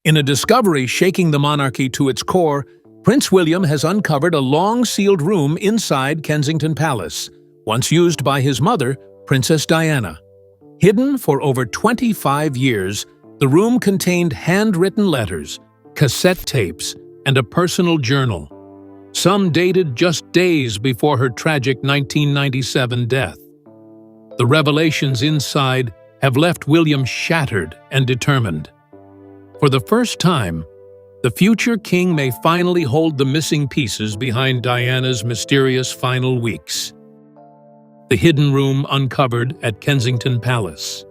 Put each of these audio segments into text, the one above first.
In a discovery shaking the monarchy to its core, Prince William has uncovered a long-sealed room inside Kensington Palace, once used by his mother, Princess Diana. Hidden for over 25 years, the room contained handwritten letters, cassette tapes, and a personal journal, some dated just days before her tragic 1997 death. The revelations inside have left William shattered and determined. For the first time, the future king may finally hold the missing pieces behind Diana's mysterious final weeks. The hidden room uncovered at Kensington Palace.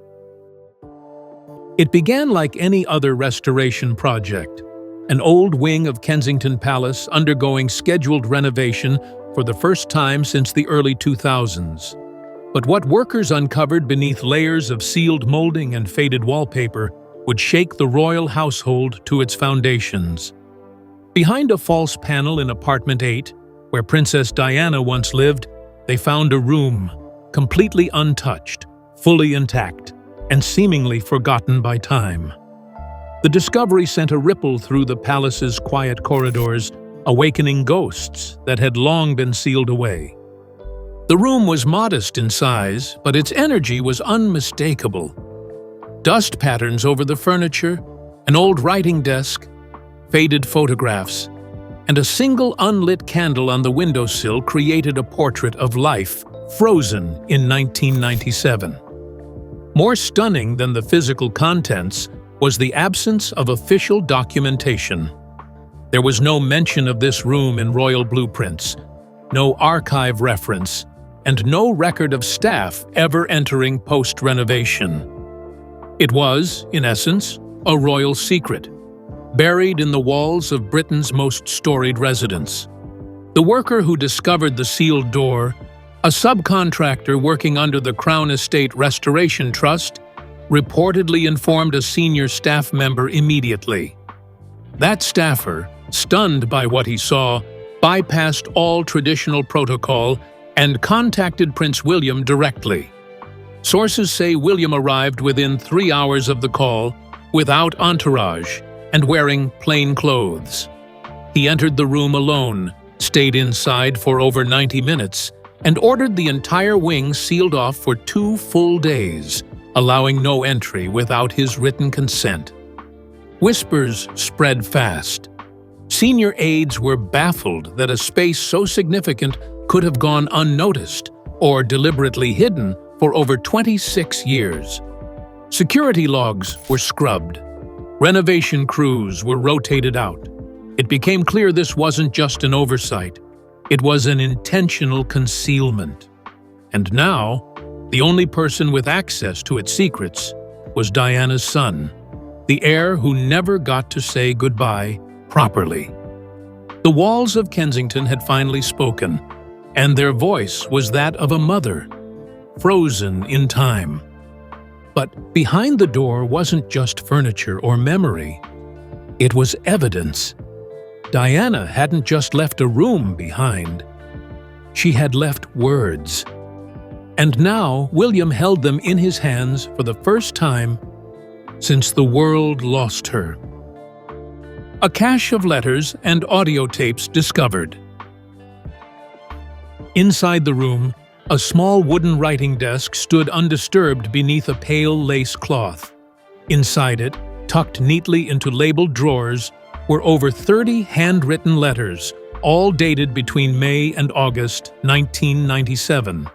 It began like any other restoration project, an old wing of Kensington Palace undergoing scheduled renovation for the first time since the early 2000s. But what workers uncovered beneath layers of sealed molding and faded wallpaper would shake the royal household to its foundations. Behind a false panel in Apartment 8, where Princess Diana once lived, they found a room, completely untouched, fully intact, and seemingly forgotten by time. The discovery sent a ripple through the palace's quiet corridors, awakening ghosts that had long been sealed away. The room was modest in size, but its energy was unmistakable. Dust patterns over the furniture, an old writing desk, faded photographs, and a single unlit candle on the windowsill created a portrait of life, frozen in 1997. More stunning than the physical contents was the absence of official documentation. There was no mention of this room in royal blueprints, no archive reference, and no record of staff ever entering post-renovation. It was, in essence, a royal secret, buried in the walls of Britain's most storied residence. The worker who discovered the sealed door, a subcontractor working under the Crown Estate Restoration Trust, reportedly informed a senior staff member immediately. That staffer, stunned by what he saw, bypassed all traditional protocol and contacted Prince William directly. Sources say William arrived within 3 hours of the call, without entourage, and wearing plain clothes. He entered the room alone, stayed inside for over 90 minutes, and ordered the entire wing sealed off for 2 full days, allowing no entry without his written consent. Whispers spread fast. Senior aides were baffled that a space so significant could have gone unnoticed or deliberately hidden for over 26 years. Security logs were scrubbed. Renovation crews were rotated out. It became clear this wasn't just an oversight. It was an intentional concealment. And now, the only person with access to its secrets was Diana's son, the heir who never got to say goodbye properly. The walls of Kensington had finally spoken, and their voice was that of a mother, frozen in time. But behind the door wasn't just furniture or memory. It was evidence. Diana hadn't just left a room behind. She had left words. And now William held them in his hands for the first time since the world lost her. A cache of letters and audio tapes discovered. Inside the room, a small wooden writing desk stood undisturbed beneath a pale lace cloth. Inside it, tucked neatly into labeled drawers, were over 30 handwritten letters, all dated between May and August 1997.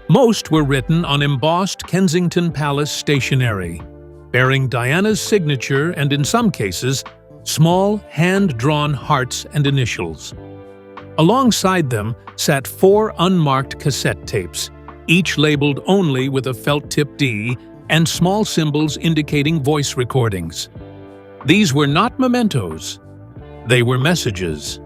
Most were written on embossed Kensington Palace stationery, bearing Diana's signature and, in some cases, small hand-drawn hearts and initials. Alongside them sat 4 unmarked cassette tapes, each labeled only with a felt-tip D and small symbols indicating voice recordings. These were not mementos. They were messages.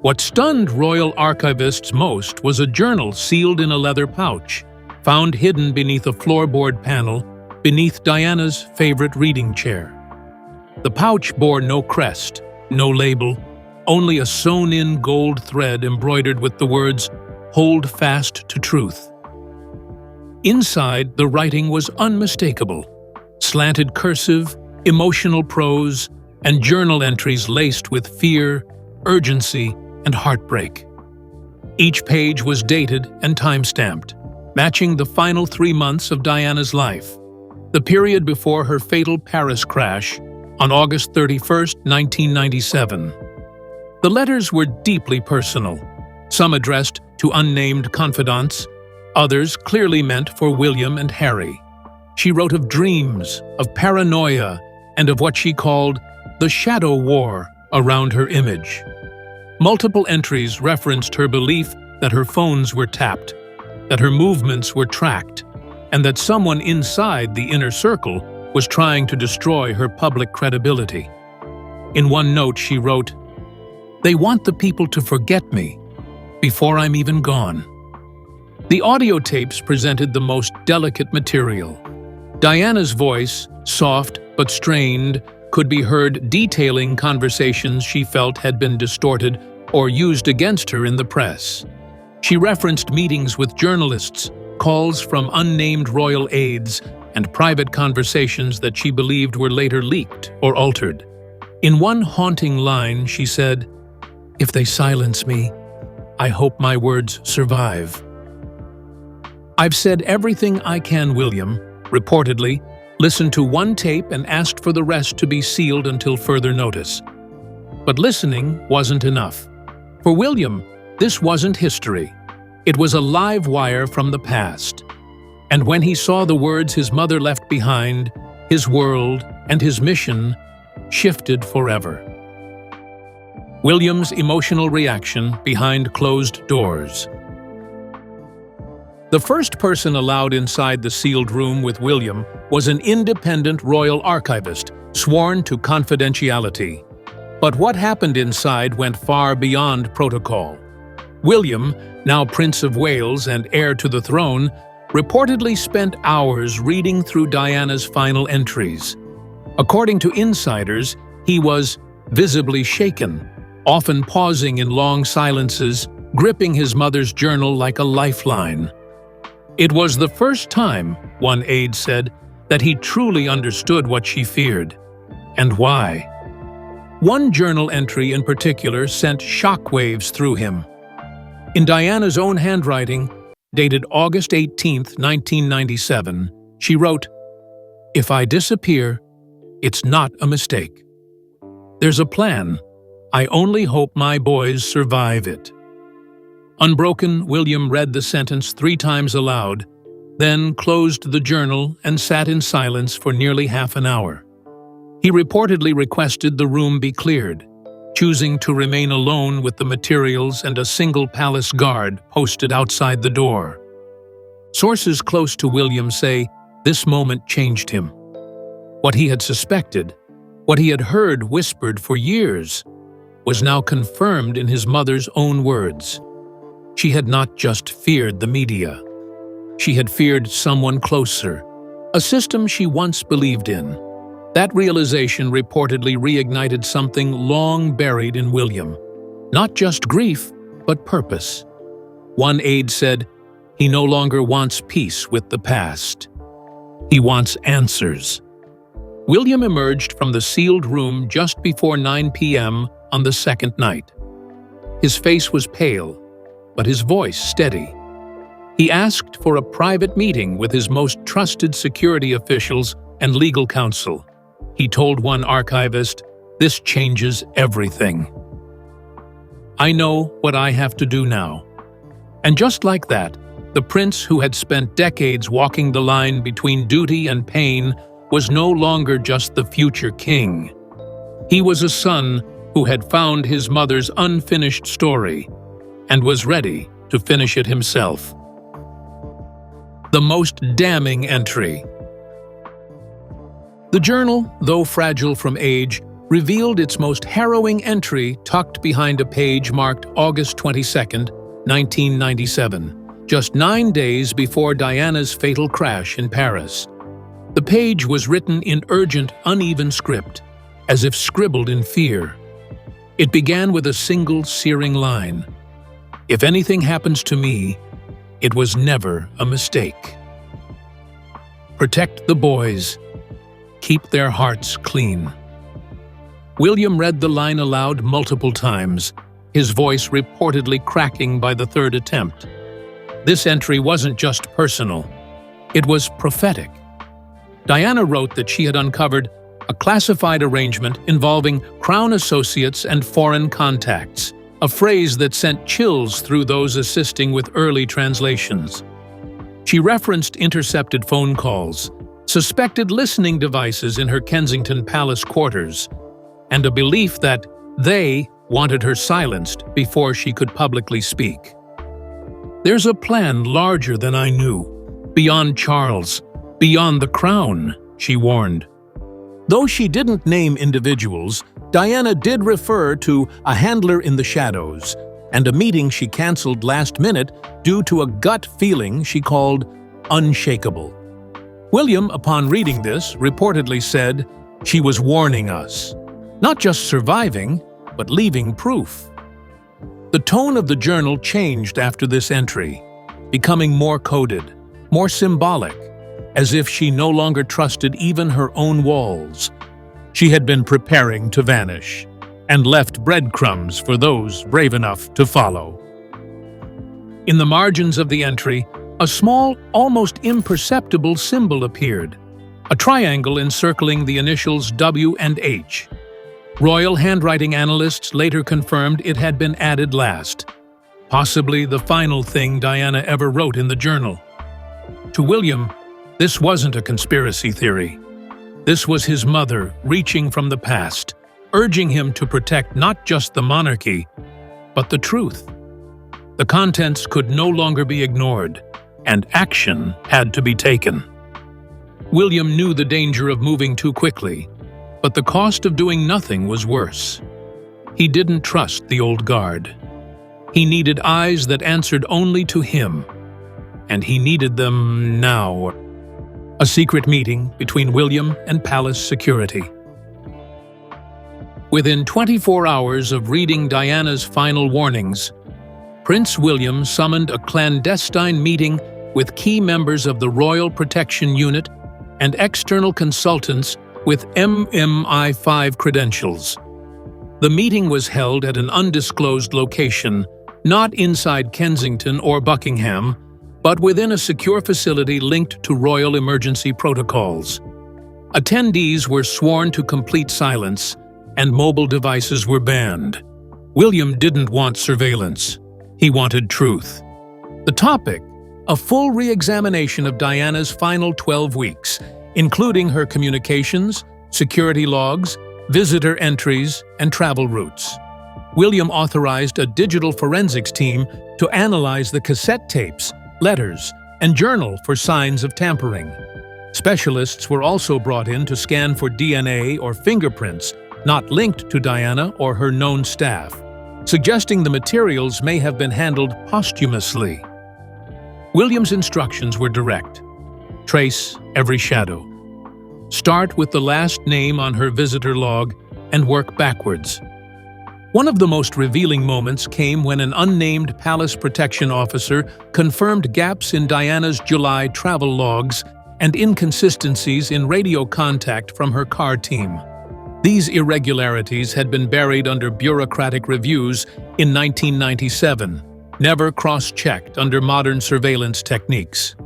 What stunned royal archivists most was a journal sealed in a leather pouch, found hidden beneath a floorboard panel beneath Diana's favorite reading chair. The pouch bore no crest, no label, only a sewn-in gold thread embroidered with the words, "Hold fast to truth." Inside, the writing was unmistakable. Slanted cursive, emotional prose, and journal entries laced with fear, urgency, and heartbreak. Each page was dated and time-stamped, matching the final 3 months of Diana's life, the period before her fatal Paris crash on August 31, 1997. The letters were deeply personal, some addressed to unnamed confidants, others clearly meant for William and Harry. She wrote of dreams, of paranoia, and of what she called the shadow war around her image. Multiple entries referenced her belief that her phones were tapped, that her movements were tracked, and that someone inside the inner circle was trying to destroy her public credibility. In one note she wrote, "They want the people to forget me before I'm even gone." The audio tapes presented the most delicate material. Diana's voice, soft but strained, could be heard detailing conversations she felt had been distorted or used against her in the press. She referenced meetings with journalists, calls from unnamed royal aides, and private conversations that she believed were later leaked or altered. In one haunting line, she said, "If they silence me, I hope my words survive." "I've said everything I can, William," reportedly, listened to one tape and asked for the rest to be sealed until further notice. But listening wasn't enough. For William, this wasn't history. It was a live wire from the past. And when he saw the words his mother left behind, his world and his mission shifted forever. William's emotional reaction behind closed doors. The first person allowed inside the sealed room with William was an independent royal archivist, sworn to confidentiality. But what happened inside went far beyond protocol. William, now Prince of Wales and heir to the throne, reportedly spent hours reading through Diana's final entries. According to insiders, he was visibly shaken, often pausing in long silences, gripping his mother's journal like a lifeline. It was the first time, one aide said, that he truly understood what she feared, and why. One journal entry in particular sent shockwaves through him. In Diana's own handwriting, dated August 18, 1997, she wrote, "If I disappear, it's not a mistake. There's a plan. I only hope my boys survive it." Unbroken, William read the sentence 3 times aloud, then closed the journal and sat in silence for nearly half an hour. He reportedly requested the room be cleared, choosing to remain alone with the materials and a single palace guard posted outside the door. Sources close to William say this moment changed him. What he had suspected, what he had heard whispered for years, was now confirmed in his mother's own words. She had not just feared the media. She had feared someone closer, a system she once believed in. That realization reportedly reignited something long buried in William. Not just grief, but purpose. One aide said, he no longer wants peace with the past. He wants answers. William emerged from the sealed room just before 9 p.m. on the second night. His face was pale, but his voice steady. He asked for a private meeting with his most trusted security officials and legal counsel. He told one archivist, "This changes everything. I know what I have to do now." And just like that, the prince who had spent decades walking the line between duty and pain was no longer just the future king. He was a son who had found his mother's unfinished story and was ready to finish it himself. The most damning entry. The journal, though fragile from age, revealed its most harrowing entry tucked behind a page marked August 22, 1997, just 9 days before Diana's fatal crash in Paris. The page was written in urgent, uneven script, as if scribbled in fear. It began with a single searing line. "If anything happens to me, it was never a mistake. Protect the boys. Keep their hearts clean." William read the line aloud multiple times, his voice reportedly cracking by the third attempt. This entry wasn't just personal, it was prophetic. Diana wrote that she had uncovered a classified arrangement involving Crown associates and foreign contacts, a phrase that sent chills through those assisting with early translations. She referenced intercepted phone calls, suspected listening devices in her Kensington Palace quarters, and a belief that they wanted her silenced before she could publicly speak. "There's a plan larger than I knew, beyond Charles, beyond the crown," she warned. Though she didn't name individuals, Diana did refer to a handler in the shadows and a meeting she canceled last minute due to a gut feeling she called unshakable. William, upon reading this, reportedly said she was warning us, not just surviving, but leaving proof. The tone of the journal changed after this entry, becoming more coded, more symbolic, as if she no longer trusted even her own walls. She had been preparing to vanish, and left breadcrumbs for those brave enough to follow. In the margins of the entry, a small, almost imperceptible symbol appeared, a triangle encircling the initials W and H. Royal handwriting analysts later confirmed it had been added last, possibly the final thing Diana ever wrote in the journal. To William, this wasn't a conspiracy theory. This was his mother reaching from the past, urging him to protect not just the monarchy, but the truth. The contents could no longer be ignored, and action had to be taken. William knew the danger of moving too quickly, but the cost of doing nothing was worse. He didn't trust the old guard. He needed eyes that answered only to him, and he needed them now. A secret meeting between William and palace security. Within 24 hours of reading Diana's final warnings, Prince William summoned a clandestine meeting with key members of the Royal Protection Unit and external consultants with MI5 credentials. The meeting was held at an undisclosed location, not inside Kensington or Buckingham, but within a secure facility linked to royal emergency protocols. Attendees were sworn to complete silence, and mobile devices were banned. William didn't want surveillance. He wanted truth. The topic: a full re-examination of Diana's final 12 weeks, including her communications, security logs, visitor entries, and travel routes. William authorized a digital forensics team to analyze the cassette tapes, letters, and journal for signs of tampering. Specialists were also brought in to scan for DNA or fingerprints not linked to Diana or her known staff, suggesting the materials may have been handled posthumously. William's instructions were direct. Trace every shadow. Start with the last name on her visitor log and work backwards. One of the most revealing moments came when an unnamed palace protection officer confirmed gaps in Diana's July travel logs and inconsistencies in radio contact from her car team. These irregularities had been buried under bureaucratic reviews in 1997, never cross-checked under modern surveillance techniques.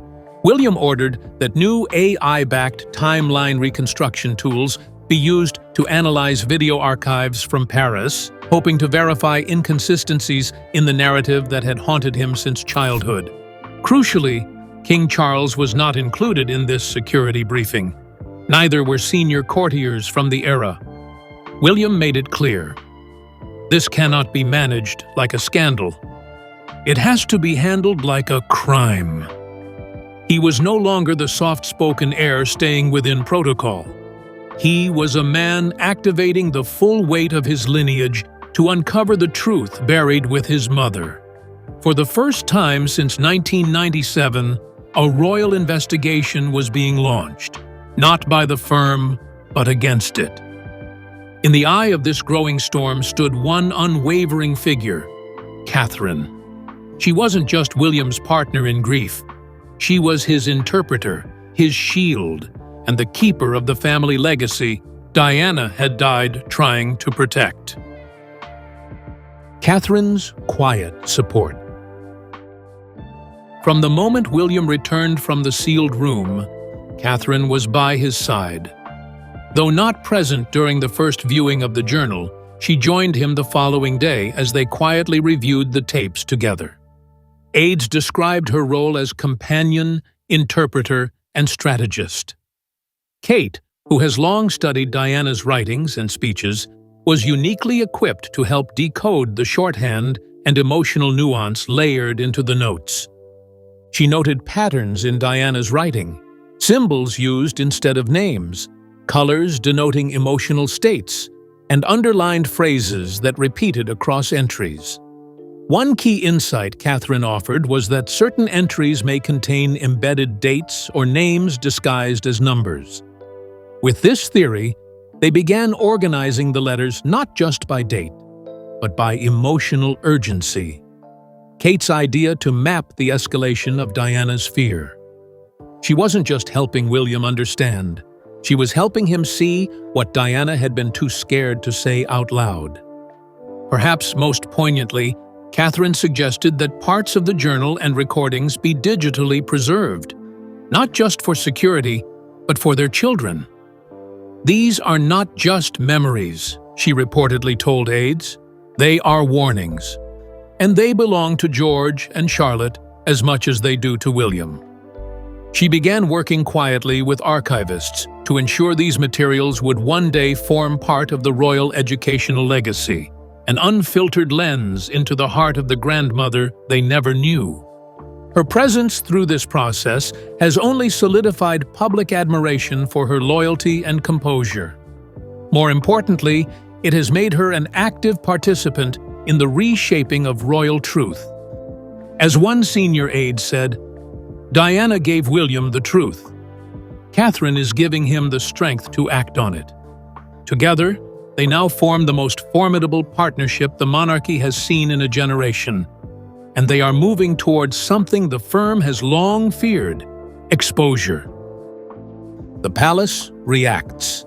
William ordered that new AI-backed timeline reconstruction tools be used to analyze video archives from Paris, hoping to verify inconsistencies in the narrative that had haunted him since childhood. Crucially, King Charles was not included in this security briefing. Neither were senior courtiers from the era. William made it clear: this cannot be managed like a scandal. It has to be handled like a crime. He was no longer the soft-spoken heir staying within protocol. He was a man activating the full weight of his lineage to uncover the truth buried with his mother. For the first time since 1997, a royal investigation was being launched, not by the firm, but against it. In the eye of this growing storm stood one unwavering figure: Catherine. She wasn't just William's partner in grief. She was his interpreter, his shield, and the keeper of the family legacy Diana had died trying to protect. Catherine's quiet support. From the moment William returned from the sealed room, Catherine was by his side. Though not present during the first viewing of the journal, she joined him the following day as they quietly reviewed the tapes together. Aides described her role as companion, interpreter, and strategist. Kate, who has long studied Diana's writings and speeches, was uniquely equipped to help decode the shorthand and emotional nuance layered into the notes. She noted patterns in Diana's writing, symbols used instead of names, colors denoting emotional states, and underlined phrases that repeated across entries. One key insight Catherine offered was that certain entries may contain embedded dates or names disguised as numbers. With this theory, they began organizing the letters not just by date, but by emotional urgency. Kate's idea to map the escalation of Diana's fear. She wasn't just helping William understand, she was helping him see what Diana had been too scared to say out loud. Perhaps most poignantly, Catherine suggested that parts of the journal and recordings be digitally preserved, not just for security, but for their children. These are not just memories, she reportedly told aides. They are warnings. And they belong to George and Charlotte as much as they do to William. She began working quietly with archivists to ensure these materials would one day form part of the royal educational legacy, an unfiltered lens into the heart of the grandmother they never knew. Her presence through this process has only solidified public admiration for her loyalty and composure. More importantly, it has made her an active participant in the reshaping of royal truth. As one senior aide said, "Diana gave William the truth. Catherine is giving him the strength to act on it." Together, they now form the most formidable partnership the monarchy has seen in a generation, and they are moving towards something the firm has long feared: exposure. The palace reacts.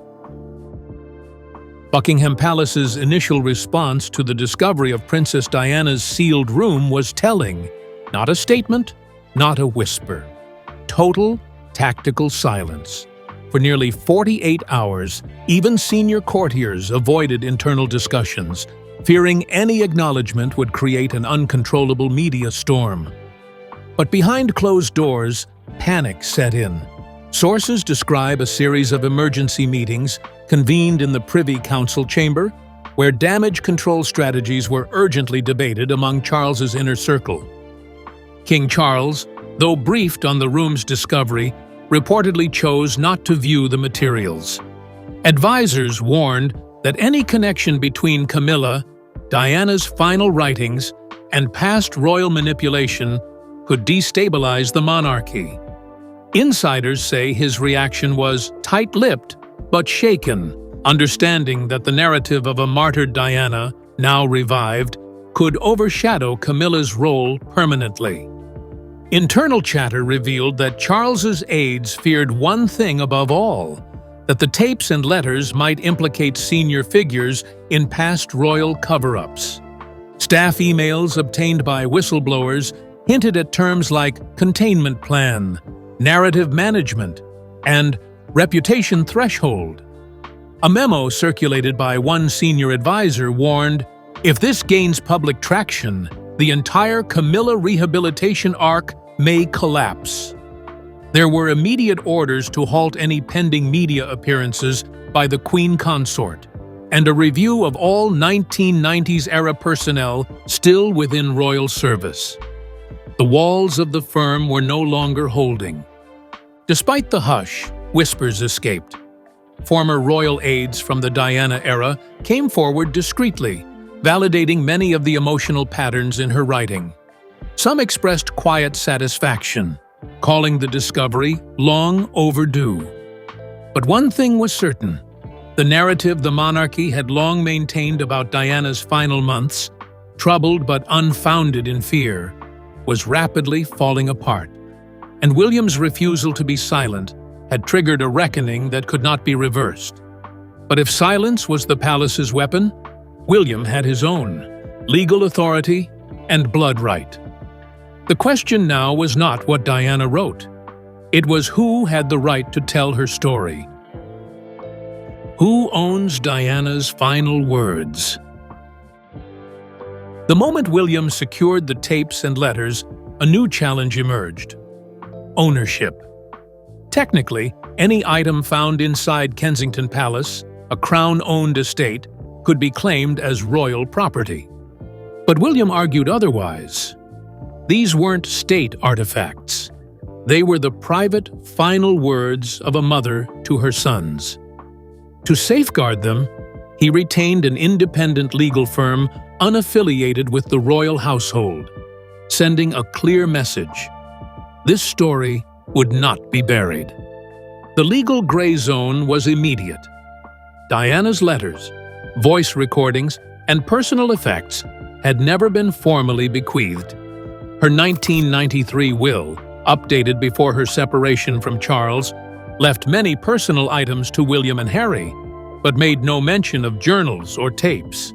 Buckingham Palace's initial response to the discovery of Princess Diana's sealed room was telling. Not a statement, not a whisper. Total, tactical silence. For nearly 48 hours, even senior courtiers avoided internal discussions, fearing any acknowledgement would create an uncontrollable media storm. But behind closed doors, panic set in. Sources describe a series of emergency meetings convened in the Privy Council chamber, where damage control strategies were urgently debated among Charles's inner circle. King Charles, though briefed on the room's discovery, reportedly chose not to view the materials. Advisors warned that any connection between Camilla, Diana's final writings, and past royal manipulation could destabilize the monarchy. Insiders say his reaction was tight-lipped but shaken, understanding that the narrative of a martyred Diana, now revived, could overshadow Camilla's role permanently. Internal chatter revealed that Charles's aides feared one thing above all: that the tapes and letters might implicate senior figures in past royal cover-ups. Staff emails obtained by whistleblowers hinted at terms like containment plan, narrative management, and reputation threshold. A memo circulated by one senior advisor warned, if this gains public traction, the entire Camilla rehabilitation arc may collapse. There were immediate orders to halt any pending media appearances by the Queen Consort, and a review of all 1990s-era personnel still within royal service. The walls of the firm were no longer holding. Despite the hush, whispers escaped. Former royal aides from the Diana era came forward discreetly, validating many of the emotional patterns in her writing. Some expressed quiet satisfaction, calling the discovery long overdue. But one thing was certain: the narrative the monarchy had long maintained about Diana's final months, troubled but unfounded in fear, was rapidly falling apart. And William's refusal to be silent had triggered a reckoning that could not be reversed. But if silence was the palace's weapon, William had his own, legal authority and blood right. The question now was not what Diana wrote. It was who had the right to tell her story. Who owns Diana's final words? The moment William secured the tapes and letters, a new challenge emerged: ownership. Technically, any item found inside Kensington Palace, a crown-owned estate, could be claimed as royal property. But William argued otherwise. These weren't state artifacts. They were the private, final words of a mother to her sons. To safeguard them, he retained an independent legal firm unaffiliated with the royal household, sending a clear message: this story would not be buried. The legal gray zone was immediate. Diana's letters, voice recordings, and personal effects had never been formally bequeathed. Her 1993 will, updated before her separation from Charles, left many personal items to William and Harry, but made no mention of journals or tapes.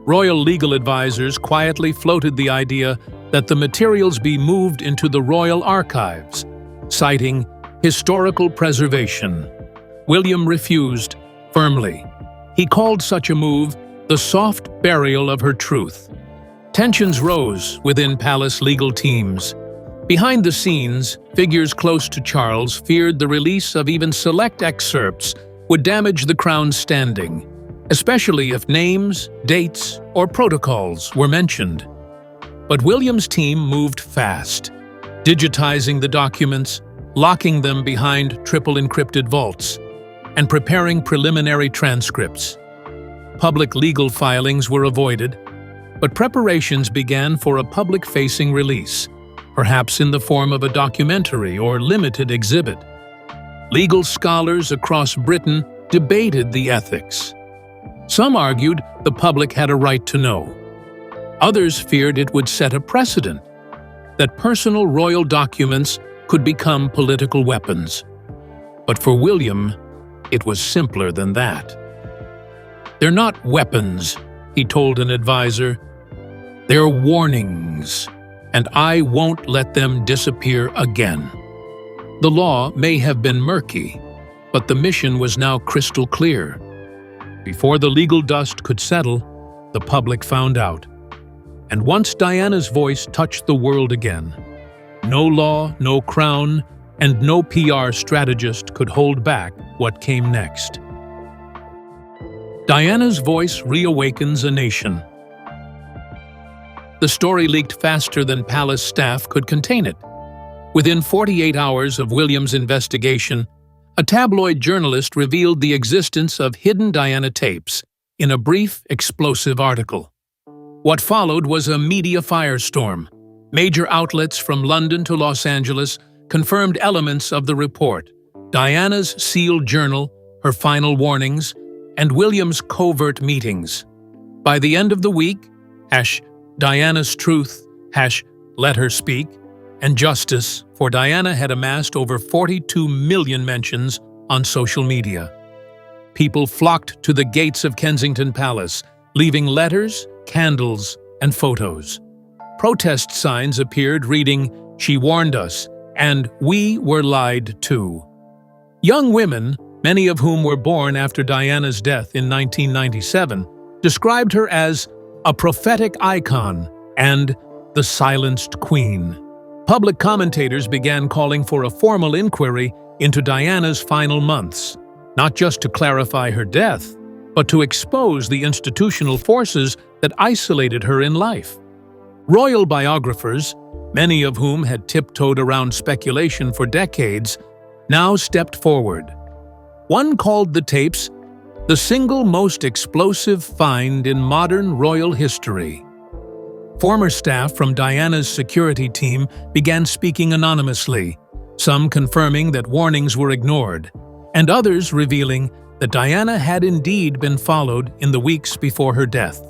Royal legal advisors quietly floated the idea that the materials be moved into the royal archives, citing historical preservation. William refused firmly. He called such a move the soft burial of her truth. Tensions rose within palace legal teams. Behind the scenes, figures close to Charles feared the release of even select excerpts would damage the crown's standing, especially if names, dates, or protocols were mentioned. But William's team moved fast, digitizing the documents, locking them behind triple encrypted vaults, and preparing preliminary transcripts. Public legal filings were avoided, but preparations began for a public-facing release, perhaps in the form of a documentary or limited exhibit. Legal scholars across Britain debated the ethics. Some argued the public had a right to know. Others feared it would set a precedent, that personal royal documents could become political weapons. But for William, it was simpler than that. "They're not weapons," he told an advisor. "They're warnings, and I won't let them disappear again." The law may have been murky, but the mission was now crystal clear. Before the legal dust could settle, the public found out. And once Diana's voice touched the world again, no law, no crown, and no PR strategist could hold back what came next. Diana's voice reawakens a nation. The story leaked faster than palace staff could contain it. Within 48 hours of William's investigation, a tabloid journalist revealed the existence of hidden Diana tapes in a brief, explosive article. What followed was a media firestorm. Major outlets from London to Los Angeles confirmed elements of the report: Diana's sealed journal, her final warnings, and William's covert meetings. By the end of the week, #Diana's Truth, #Let Her Speak, and Justice for Diana had amassed over 42 million mentions on social media. People flocked to the gates of Kensington Palace, leaving letters, candles, and photos. Protest signs appeared reading, "She warned us," and "We were lied to." Young women, many of whom were born after Diana's death in 1997, described her as a prophetic icon and the silenced queen. Public commentators began calling for a formal inquiry into Diana's final months, not just to clarify her death, but to expose the institutional forces that isolated her in life. Royal biographers, many of whom had tiptoed around speculation for decades, now stepped forward. One called the tapes the single most explosive find in modern royal history. Former staff from Diana's security team began speaking anonymously, some confirming that warnings were ignored, and others revealing that Diana had indeed been followed in the weeks before her death.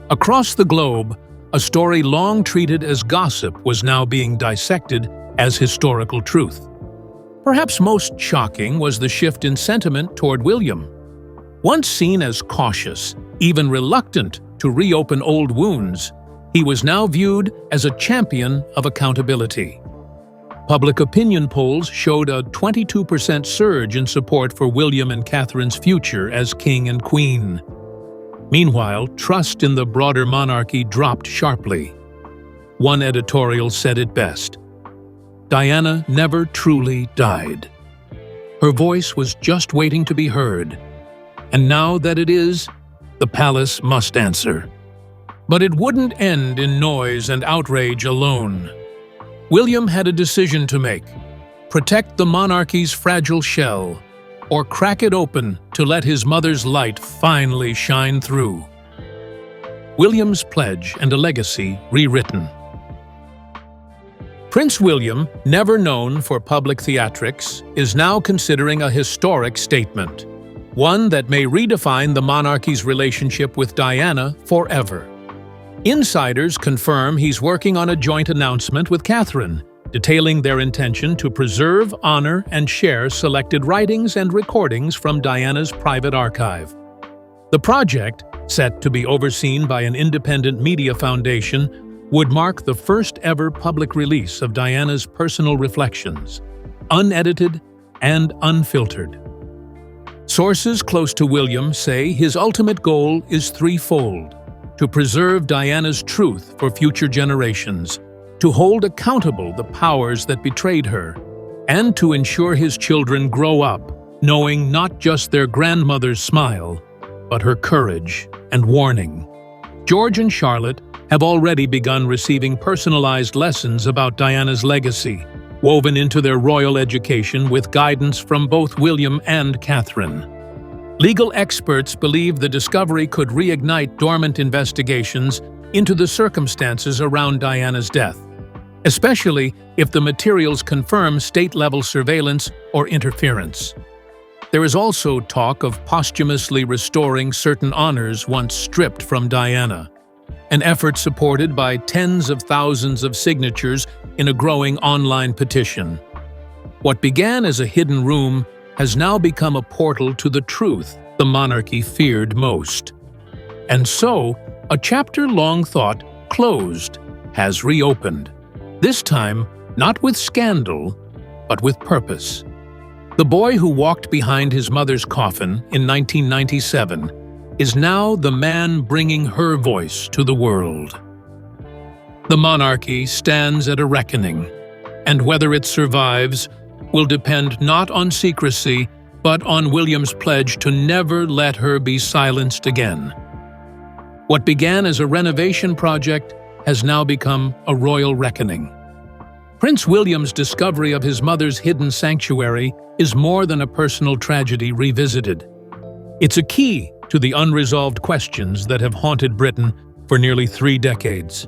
Across the globe, a story long treated as gossip was now being dissected as historical truth. Perhaps most shocking was the shift in sentiment toward William. Once seen as cautious, even reluctant to reopen old wounds, he was now viewed as a champion of accountability. Public opinion polls showed a 22% surge in support for William and Catherine's future as king and queen. Meanwhile, trust in the broader monarchy dropped sharply. One editorial said it best: "Diana never truly died. Her voice was just waiting to be heard. And now that it is, the palace must answer." But it wouldn't end in noise and outrage alone. William had a decision to make: protect the monarchy's fragile shell, or crack it open to let his mother's light finally shine through. William's pledge and a legacy rewritten. Prince William, never known for public theatrics, is now considering a historic statement, one that may redefine the monarchy's relationship with Diana forever. Insiders confirm he's working on a joint announcement with Catherine, detailing their intention to preserve, honor, and share selected writings and recordings from Diana's private archive. The project, set to be overseen by an independent media foundation, would mark the first-ever public release of Diana's personal reflections, unedited and unfiltered. Sources close to William say his ultimate goal is threefold: to preserve Diana's truth for future generations, to hold accountable the powers that betrayed her, and to ensure his children grow up knowing not just their grandmother's smile, but her courage and warning. George and Charlotte have already begun receiving personalized lessons about Diana's legacy, woven into their royal education with guidance from both William and Catherine. Legal experts believe the discovery could reignite dormant investigations into the circumstances around Diana's death, especially if the materials confirm state-level surveillance or interference. There is also talk of posthumously restoring certain honors once stripped from Diana, an effort supported by tens of thousands of signatures in a growing online petition. What began as a hidden room has now become a portal to the truth the monarchy feared most. And so, a chapter long thought closed has reopened. This time, not with scandal, but with purpose. The boy who walked behind his mother's coffin in 1997 is now the man bringing her voice to the world. The monarchy stands at a reckoning, and whether it survives will depend not on secrecy, but on William's pledge to never let her be silenced again. What began as a renovation project has now become a royal reckoning. Prince William's discovery of his mother's hidden sanctuary is more than a personal tragedy revisited. It's a key to the unresolved questions that have haunted Britain for nearly 3 decades.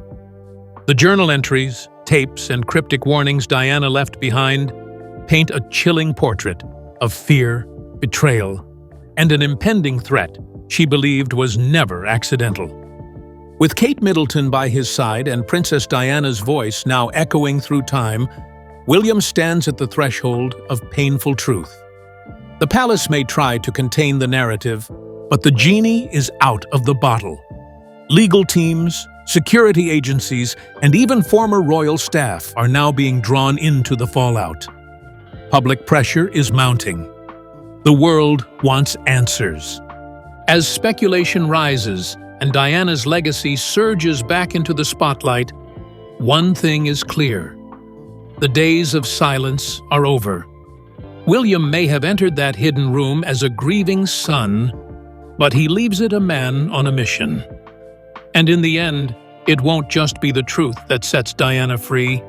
The journal entries, tapes, and cryptic warnings Diana left behind paint a chilling portrait of fear, betrayal, and an impending threat she believed was never accidental. With Kate Middleton by his side and Princess Diana's voice now echoing through time, William stands at the threshold of painful truth. The palace may try to contain the narrative, but the genie is out of the bottle. Legal teams, security agencies, and even former royal staff are now being drawn into the fallout. Public pressure is mounting. The world wants answers. As speculation rises and Diana's legacy surges back into the spotlight, one thing is clear: the days of silence are over. William may have entered that hidden room as a grieving son, but he leaves it a man on a mission. And in the end, it won't just be the truth that sets Diana free.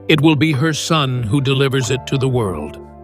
It will be her son who delivers it to the world.